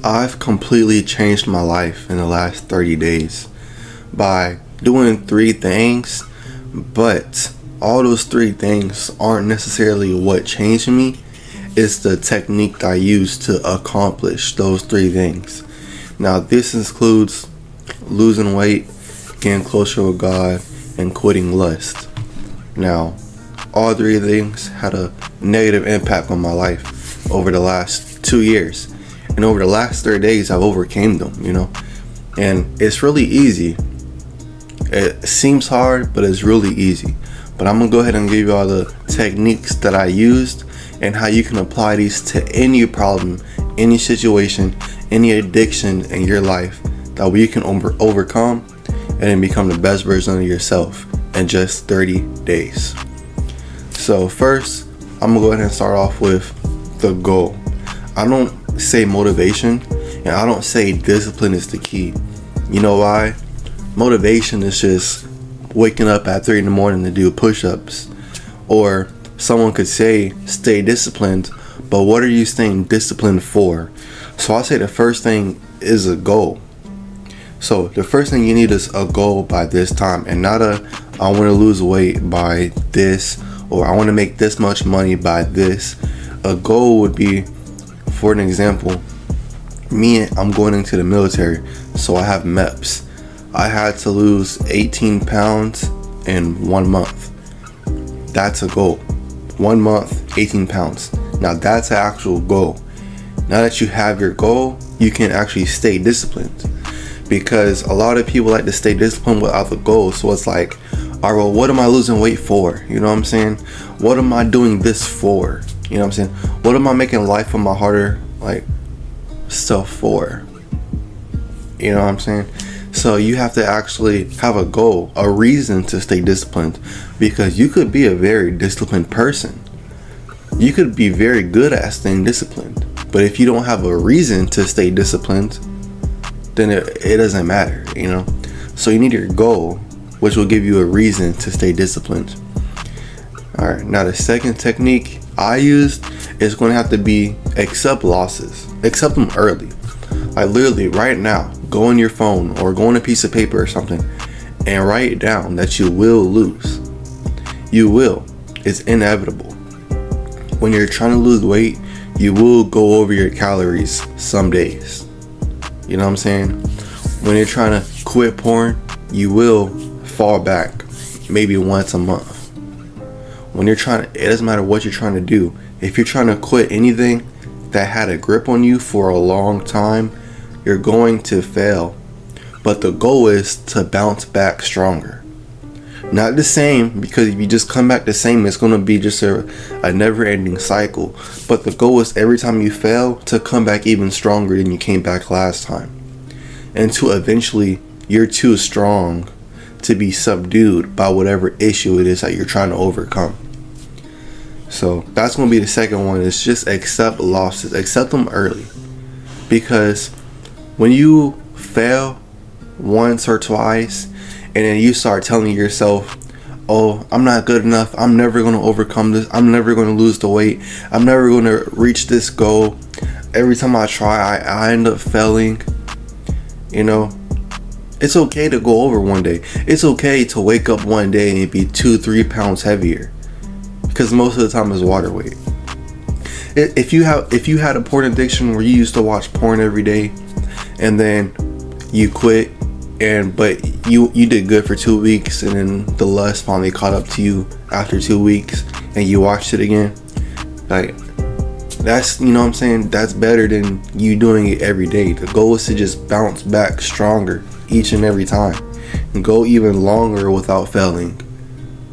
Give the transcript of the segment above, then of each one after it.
I've completely changed my life in the last 30 days by doing three things, but all those three things aren't necessarily what changed me. It's the technique that I use to accomplish those three things. Now, this includes losing weight, getting closer with God, and quitting lust. Now, all three things had a negative impact on my life over the last 2 years. And over the last 30 days, I've overcame them, And it's really easy. It seems hard, but it's really easy. But I'm going to go ahead and give you all the techniques that I used and how you can apply these to any problem, any situation, any addiction in your life that you can overcome and then become the best version of yourself in just 30 days. So first, I'm going to go ahead and start off with the goal. I don't say motivation and I don't say discipline is the key. You know why? Motivation is just waking up at 3 in the morning to do push-ups. Or someone could say stay disciplined, but what are you staying disciplined for? So I say the first thing is a goal. So the first thing you need is a goal by this time, and not I want to lose weight by this, or I want to make this much money by this. A goal would be, for an example, I'm going into the military, so I have MEPS. I had to lose 18 pounds in 1 month. That's a goal. 1 month, 18 pounds. Now that's an actual goal. Now that you have your goal, you can actually stay disciplined. Because a lot of people like to stay disciplined without the goal. So it's like, all right, well, what am I losing weight for? You know what I'm saying? What am I doing this for? You know what I'm saying? What am I making life of my harder stuff for? You know what I'm saying? So you have to actually have a goal, a reason to stay disciplined, because you could be a very disciplined person. You could be very good at staying disciplined, but if you don't have a reason to stay disciplined, then it doesn't matter, So you need your goal, which will give you a reason to stay disciplined. Alright, now the second technique I used is going to have to be accept losses. Accept them early. Like literally right now, go on your phone or go on a piece of paper or something and write down that you will lose. You will. It's inevitable. When you're trying to lose weight, you will go over your calories some days. You know what I'm saying? When you're trying to quit porn, you will fall back maybe once a month. When you're it doesn't matter what you're trying to do. If you're trying to quit anything that had a grip on you for a long time, you're going to fail. But the goal is to bounce back stronger. Not the same, because if you just come back the same, it's going to be just a never-ending cycle. But the goal is every time you fail to come back even stronger than you came back last time. And to eventually, you're too strong to be subdued by whatever issue it is that you're trying to overcome. So that's going to be the second one, is just accept losses. Accept them early. Because when you fail once or twice, and then you start telling yourself, oh, I'm not good enough, I'm never going to overcome this, I'm never going to lose the weight, I'm never going to reach this goal, every time I try, I end up failing. It's okay to go over one day. It's okay to wake up one day and be 2-3 pounds heavier, because most of the time it's water weight. If you had a porn addiction where you used to watch porn every day and then you quit, but you did good for 2 weeks, and then the lust finally caught up to you after 2 weeks and you watched it again, that's, what I'm saying, that's better than you doing it every day. The goal is to just bounce back stronger each and every time and go even longer without failing.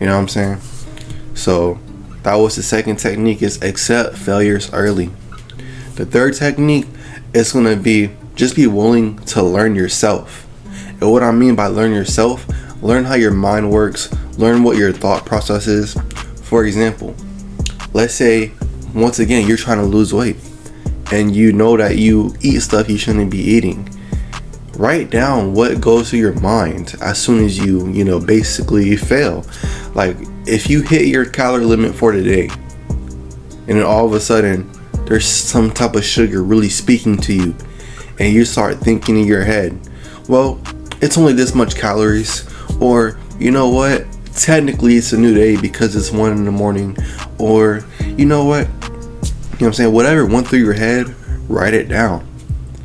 You know what I'm saying? So that was the second technique, is accept failures early. The third technique is going to be just be willing to learn yourself. And what I mean by learn yourself, learn how your mind works, learn what your thought process is. For example, let's say, once again, you're trying to lose weight and you know that you eat stuff you shouldn't be eating. Write down what goes through your mind as soon as you basically fail. Like, if you hit your calorie limit for the day and then all of a sudden there's some type of sugar really speaking to you and you start thinking in your head, well, it's only this much calories, or you know what, technically it's a new day because it's 1 in the morning, or you know what, I'm saying, whatever went through your head, write it down.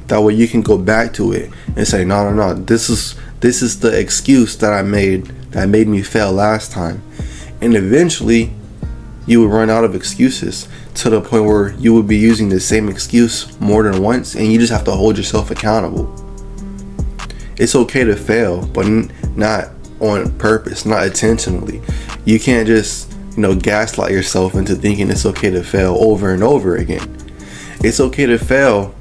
That way you can go back to it and say, no, this is the excuse that I made that made me fail last time. And eventually you will run out of excuses to the point where you will be using the same excuse more than once, and you just have to hold yourself accountable. It's okay to fail, but not on purpose, not intentionally. You can't just, gaslight yourself into thinking it's okay to fail over and over again. It's okay to fail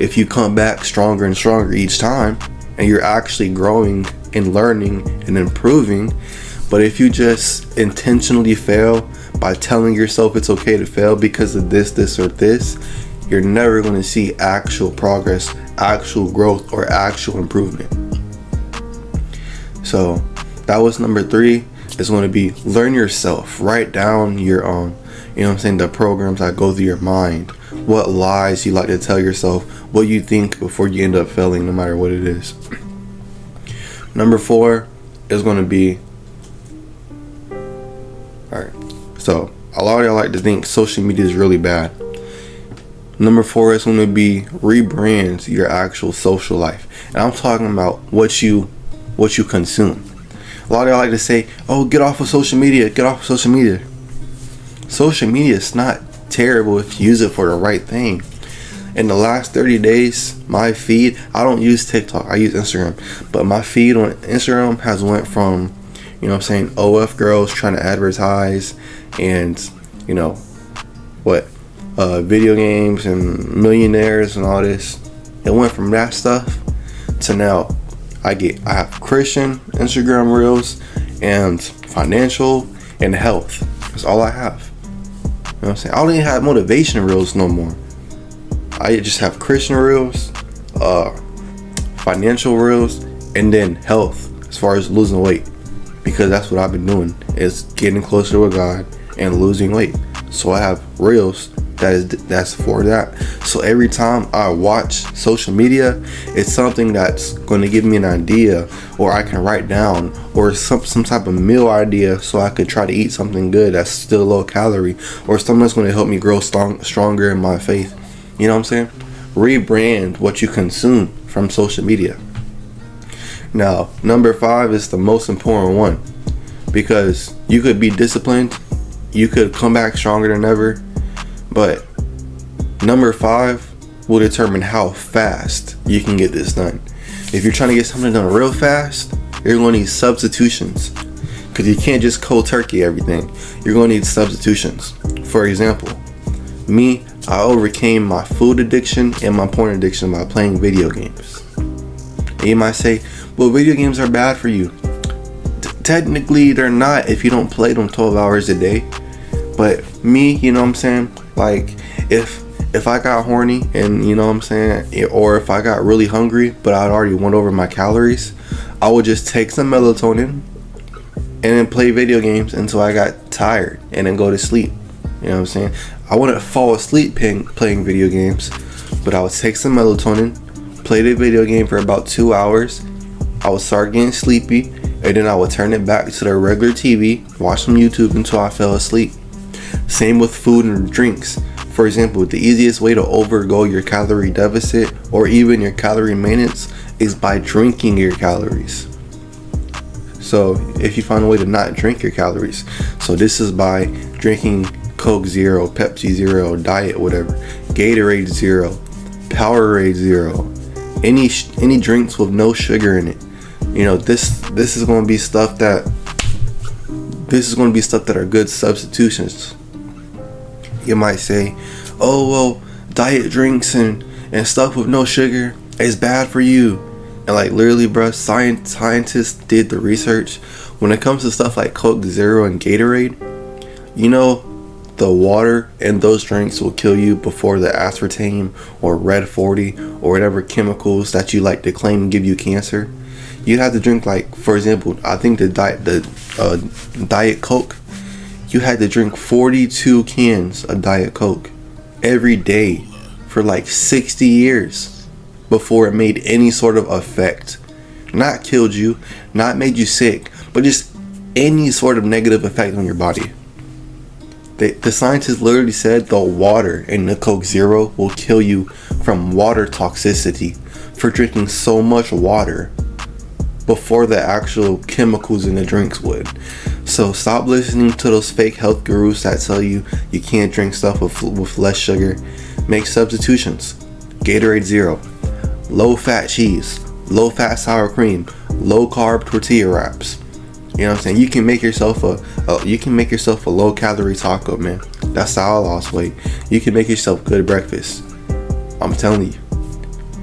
if you come back stronger and stronger each time, and you're actually growing and learning and improving. But if you just intentionally fail by telling yourself it's okay to fail because of this, or this, you're never going to see actual progress, actual growth, or actual improvement. So that was number 3. It's going to be learn yourself. Write down your the programs that go through your mind, what lies you like to tell yourself, what you think before you end up failing, no matter what it is. Number 4 is going to be, alright, so a lot of y'all like to think social media is really bad. Number 4 is going to be rebrand your actual social life. And I'm talking about what you consume. A lot of y'all like to say, oh, get off of social media, get off of social media. Social media is not terrible if you use it for the right thing. In the last 30 days, my feed, I don't use TikTok, I use Instagram, but my feed on Instagram has went from, OF girls trying to advertise and, video games and millionaires and all this. It went from that stuff to now I have Christian Instagram reels and financial and health. That's all I have. I don't even have motivation reels no more. I just have Christian reels, financial reels, and then health as far as losing weight, because that's what I've been doing, is getting closer with God and losing weight. So I have reels that's for that. So every time I watch social media, it's something that's going to give me an idea, or I can write down, or some type of meal idea, so I could try to eat something good that's still low calorie, or something that's going to help me grow stronger in my faith. You know what I'm saying? Rebrand what you consume from social media. Now, number 5 is the most important one, because you could be disciplined, you could come back stronger than ever, but number 5 will determine how fast you can get this done. If you're trying to get something done real fast, you're going to need substitutions, because you can't just cold turkey everything. You're going to need substitutions. For example, me, I overcame my food addiction and my porn addiction by playing video games. And you might say, well, video games are bad for you. Technically, they're not if you don't play them 12 hours a day. But me, like if I got horny and or if I got really hungry but I'd already went over my calories, I would just take some melatonin and then play video games until I got tired and then go to sleep. I wouldn't fall asleep playing video games, but I would take some melatonin, play the video game for about 2 hours. I would start getting sleepy, and then I would turn it back to the regular TV, watch some YouTube until I fell asleep. Same with food and drinks. For example, the easiest way to overgo your calorie deficit or even your calorie maintenance is by drinking your calories. So if you find a way to not drink your calories, so this is by drinking Coke Zero, Pepsi Zero, Diet whatever, Gatorade Zero, Powerade Zero, any drinks with no sugar in it. This is going to be stuff that are good substitutions. You might say, oh well, diet drinks and stuff with no sugar is bad for you. And like literally, bro, scientists did the research. When it comes to stuff like Coke Zero and Gatorade, the water in those drinks will kill you before the aspartame or Red 40 or whatever chemicals that you like to claim give you cancer. You have to drink, like, for example, I think the Diet Coke, you had to drink 42 cans of Diet Coke every day for like 60 years. before it made any sort of effect. Not killed you, not made you sick, but just any sort of negative effect on your body. The scientists literally said the water in the Coke Zero will kill you from water toxicity for drinking so much water before the actual chemicals in the drinks would. So stop listening to those fake health gurus that tell you you can't drink stuff with less sugar. Make substitutions. Gatorade Zero, low fat cheese, low fat sour cream, low carb tortilla wraps. You know what I'm saying? You can make yourself a low calorie taco, man. That's how I lost weight. You can make yourself good breakfast. I'm telling you.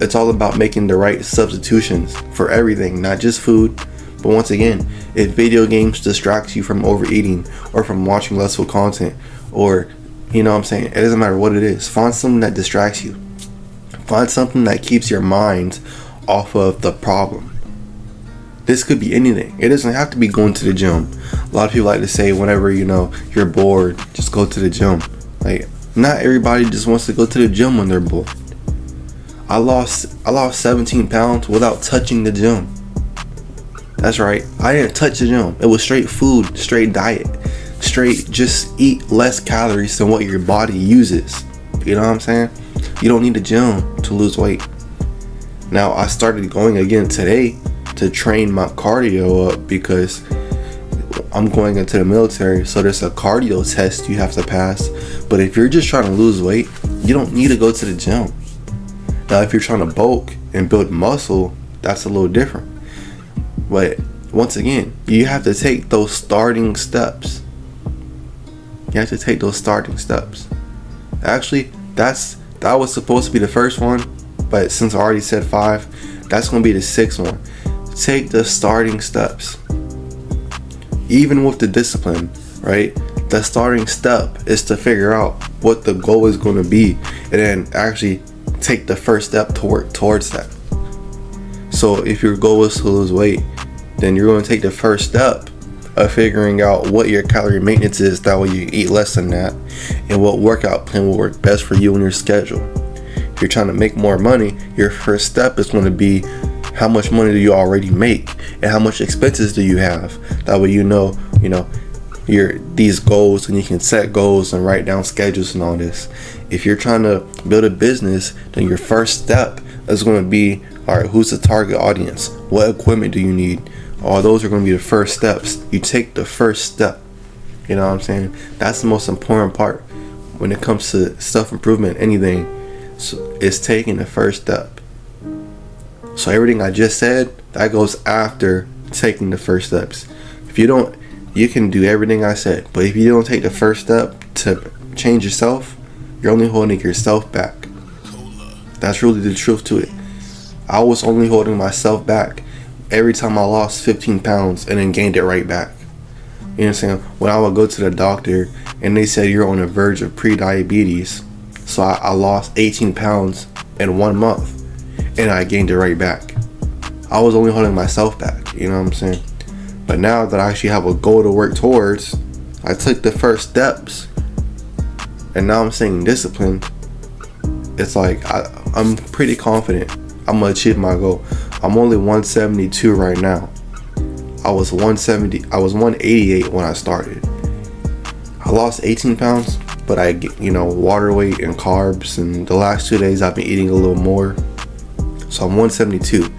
It's all about making the right substitutions for everything, not just food. But once again, if video games distract you from overeating or from watching lustful content, or, you know what I'm saying, it doesn't matter what it is. Find something that distracts you. Find something that keeps your mind off of the problem. This could be anything. It doesn't have to be going to the gym. A lot of people like to say whenever, you're bored, just go to the gym. Like, not everybody just wants to go to the gym when they're bored. I lost 17 pounds without touching the gym. That's right. I didn't touch the gym. It was straight food, straight diet, straight just eat less calories than what your body uses. You know what I'm saying? You don't need a gym to lose weight. Now, I started going again today to train my cardio up because I'm going into the military, so there's a cardio test you have to pass. But if you're just trying to lose weight, you don't need to go to the gym. Now, if you're trying to bulk and build muscle, that's a little different. But once again, you have to take those starting steps. Actually, that was supposed to be the first one, but since I already said 5, that's going to be the 6th one. Take the starting steps. Even with the discipline, right? The starting step is to figure out what the goal is going to be, and then actually take the first step to work towards that. So if your goal is to lose weight, then you're going to take the first step of figuring out what your calorie maintenance is. That way you eat less than that, and what workout plan will work best for you and your schedule. If you're trying to make more money, your first step is going to be how much money do you already make and how much expenses do you have. That way you know your these goals, and you can set goals and write down schedules and all this. If you're trying to build a business, then your first step is going to be, all right, who's the target audience? What equipment do you need? All those are going to be the first steps. You take the first step. You know what I'm saying? That's the most important part when it comes to self-improvement, anything. So it's taking the first step. So everything I just said, that goes after taking the first steps. If you don't, you can do everything I said, but if you don't take the first step to change yourself, you're only holding yourself back. That's really the truth to it. I was only holding myself back every time I lost 15 pounds and then gained it right back. You know what I'm saying? When I would go to the doctor and they said you're on the verge of pre-diabetes, so I lost 18 pounds in 1 month and I gained it right back. I was only holding myself back, you know what I'm saying? But now that I actually have a goal to work towards, I took the first steps, and now I'm staying disciplined. It's like I'm pretty confident I'm gonna achieve my goal. I'm only 172 right now. I was 188 when I started. I lost 18 pounds, but I get, water weight and carbs, and the last 2 days I've been eating a little more. So I'm 172.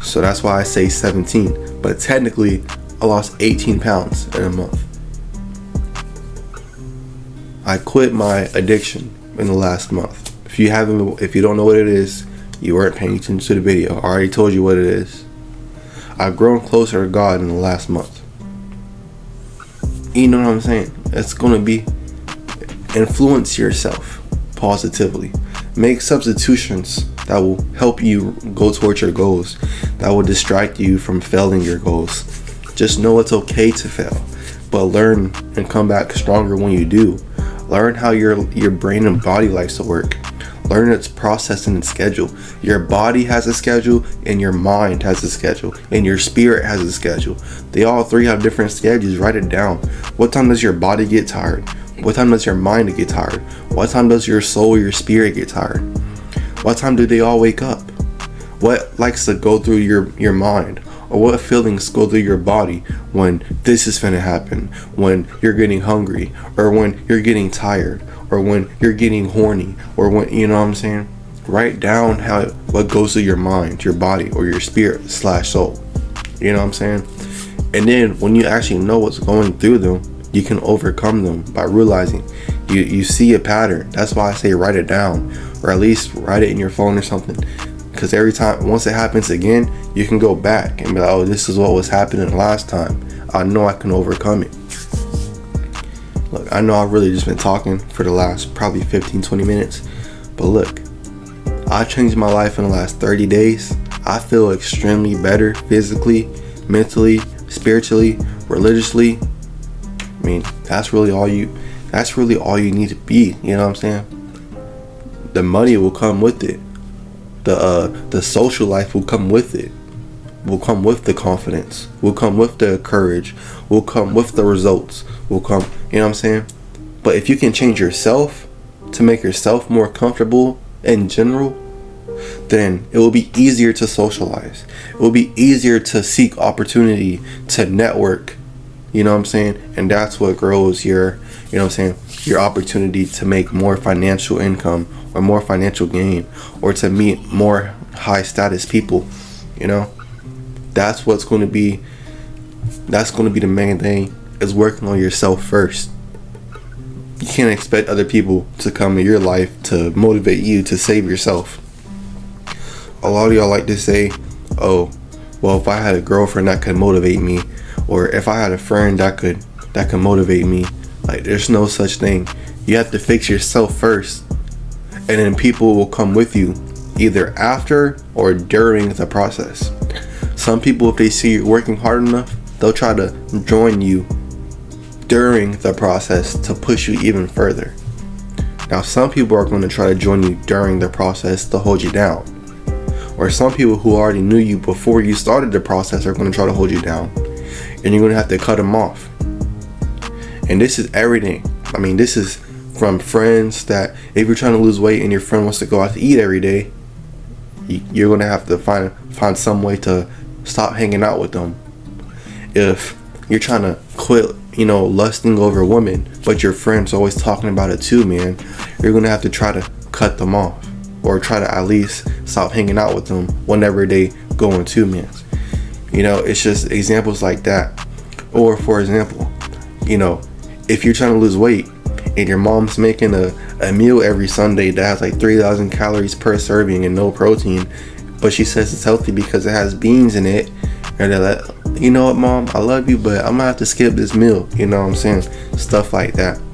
So that's why I say 17. But technically, I lost 18 pounds in a month. I quit my addiction in the last month. If you don't know what it is, you weren't paying attention to the video. I already told you what it is. I've grown closer to God in the last month. You know what I'm saying? It's going to be influence yourself positively. Make substitutions that will help you go towards your goals, that will distract you from failing your goals. Just know it's okay to fail, but learn and come back stronger when you do. Learn how your brain and body likes to work. Learn its process and its schedule. Your body has a schedule, and your mind has a schedule, and your spirit has a schedule. They all three have different schedules. Write it down. What time does your body get tired? What time does your mind get tired? What time does your soul, your spirit get tired? What time do they all wake up? What likes to go through your mind? Or what feelings go through your body when this is finna happen? When you're getting hungry, or when you're getting tired, or when you're getting horny, or when, you know what I'm saying? Write down what goes through your mind, your body, or your spirit / soul. You know what I'm saying? And then when you actually know what's going through them, you can overcome them by realizing you see a pattern. That's why I say write it down, or at least write it in your phone or something. Because every time, once it happens again, you can go back and be like, oh, this is what was happening last time. I know I can overcome it. Look, I know I've really just been talking for the last probably 15-20 minutes. But look, I changed my life in the last 30 days. I feel extremely better physically, mentally, spiritually, religiously. I mean, that's really all you need to be. You know what I'm saying? The money will come with it. The social life will come with it. Will come with the confidence. Will come with the courage. Will come with the results. Will come, you know what I'm saying? But if you can change yourself to make yourself more comfortable in general, then it will be easier to socialize. It will be easier to seek opportunity, to network. You know what I'm saying? And that's what grows your, you know what I'm saying, your opportunity to make more financial income, or more financial gain, or to meet more high status people. You know, that's going to be the main thing, is working on yourself first. You can't expect other people to come in your life to motivate you to save yourself. A lot of y'all like to say, oh, well, if I had a girlfriend that could motivate me, or if I had a friend that could motivate me. Like, there's no such thing. You have to fix yourself first, and then people will come with you either after or during the process. Some people, if they see you working hard enough, they'll try to join you during the process to push you even further. Now, some people are going to try to join you during the process to hold you down. Or some people who already knew you before you started the process are going to try to hold you down. And you're going to have to cut them off. And this is everything. I mean, this is from friends that if you're trying to lose weight and your friend wants to go out to eat every day, you're going to have to find some way to stop hanging out with them. If you're trying to quit, lusting over women, but your friend's always talking about it too, man, you're going to have to try to cut them off, or try to at least stop hanging out with them whenever they go in 2 minutes. It's just examples like that. Or for example, if you're trying to lose weight and your mom's making a meal every Sunday that has like 3,000 calories per serving and no protein, but she says it's healthy because it has beans in it, and they're like, you know what, Mom, I love you, but I'm gonna have to skip this meal. You know what I'm saying? Stuff like that. You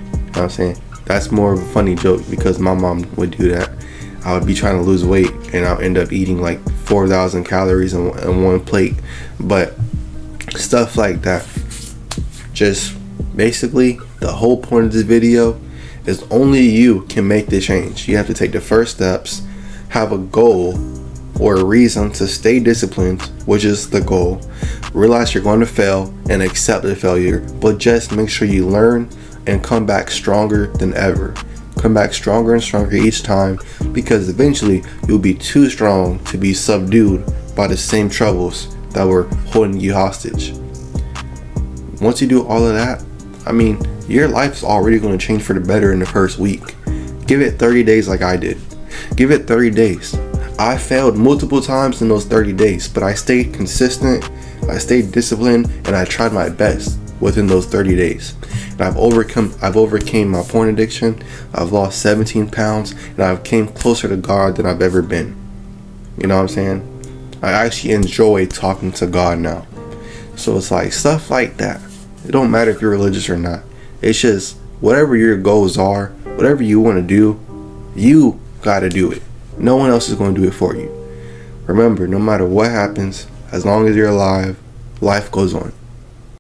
know what I'm saying? That's more of a funny joke because my mom would do that. I would be trying to lose weight and I'll end up eating like 4,000 calories in one plate. But stuff like that. Just basically, the whole point of this video is only you can make the change. You have to take the first steps, have a goal or a reason to stay disciplined, which is the goal. Realize you're going to fail and accept the failure, but just make sure you learn and come back stronger than ever. Come back stronger and stronger each time, because eventually you'll be too strong to be subdued by the same troubles that were holding you hostage. Once you do all of that, I mean, your life's already going to change for the better in the first week. Give it 30 days like I did. Give it 30 days. I failed multiple times in those 30 days, but I stayed consistent, I stayed disciplined, and I tried my best within those 30 days. And I've overcame my porn addiction. I've lost 17 pounds, and I've came closer to God than I've ever been. You know what I'm saying? I actually enjoy talking to God now. So it's like stuff like that. It don't matter if you're religious or not. It's just whatever your goals are, whatever you want to do, you gotta do it. No one else is going to do it for you. Remember, no matter what happens, as long as you're alive, life goes on.